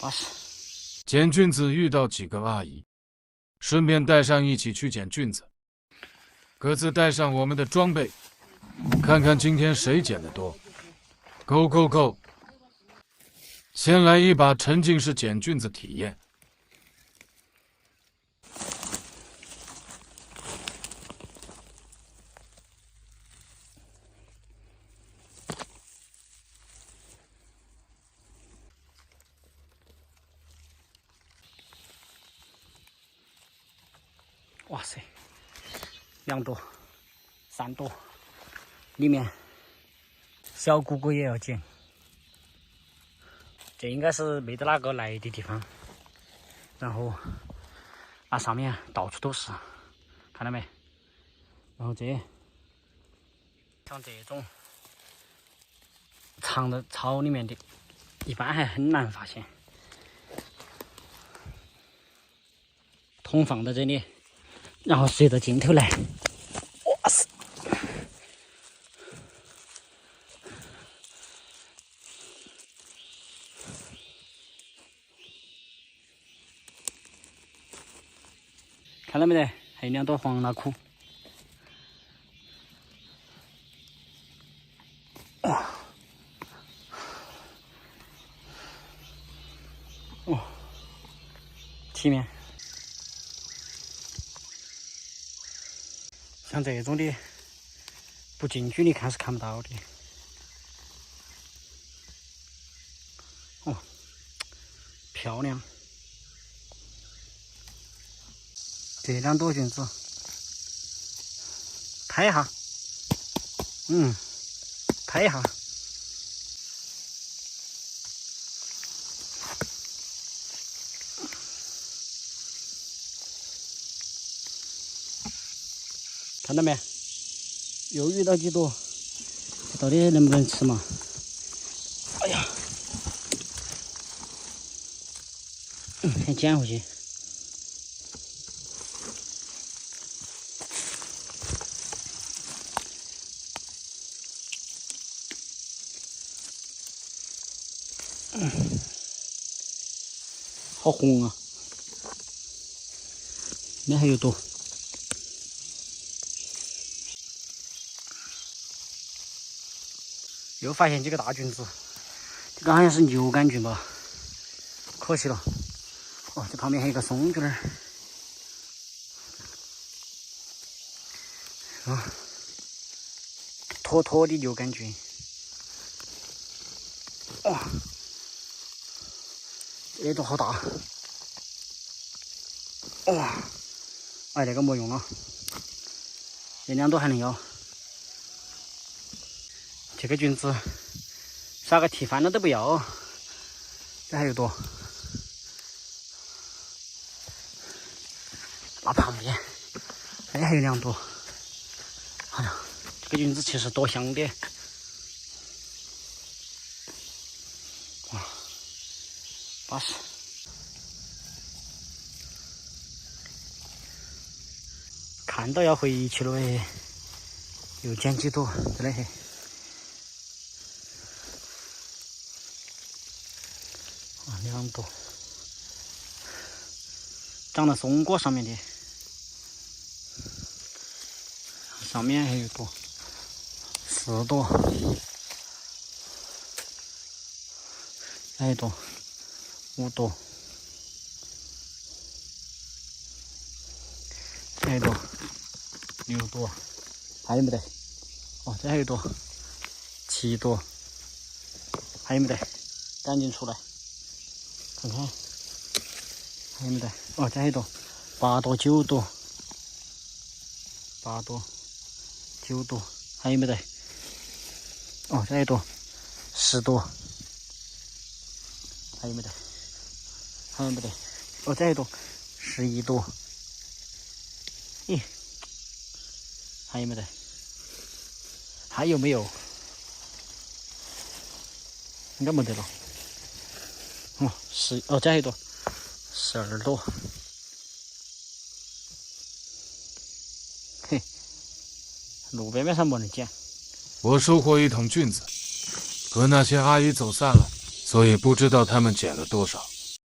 80。捡菌子遇到几个阿姨，顺便带上一起去捡菌子，各自带上我们的装备，看看今天谁捡得多。Go go go！ 先来一把沉浸式捡菌子体验。哇塞，2朵、3朵，里面小姑姑也要捡。这应该是没得哪个来的地方，然后那上面到处都是，看到没？然后像这种藏在草里面的，一般还很难发现。桶放在这里，然后随着镜头来，哇塞！看到没得？还有2朵黄蜡枯。哇！哦，体面。像这种的，不近距离看是看不到的。哦，漂亮。这2朵菌子，拍一下，拍一下。看到没？又遇到几朵，到底能不能吃嘛？哎呀，先捡回去。好红啊！那还有朵。又发现几个大菌子，这个好像是牛肝菌吧？可惜了。哦，这旁边还有一个松菌儿。啊，妥妥的牛肝菌。哇，这朵好大！哇，哎，那个没用了，这2朵还能要。这个菌子啥个提翻了都不要，这还有朵。那旁边还有2朵。哎呀，这个菌子其实多香的。哇，80。看到要回去了哎，又捡几朵，真的嘿。2朵，长在松果上面的，上面还有一朵，4朵，还有一朵，5朵，还有一朵，6朵，还有没得？哦，这还有一朵，7朵，还有没得？赶紧出来！看看还有没得？哦，这还有一朵，8朵、9朵，8朵、9朵，还有没得？哦，这还有一朵，10朵，还有没得？还有没得？哦，这还有一朵，11朵，咦，还有没得？还有没有？应该没得了。哦，这还有一朵，12朵。嘿，路边上没人捡。我收获1桶菌子，可那些阿姨走散了，所以不知道他们捡了多少。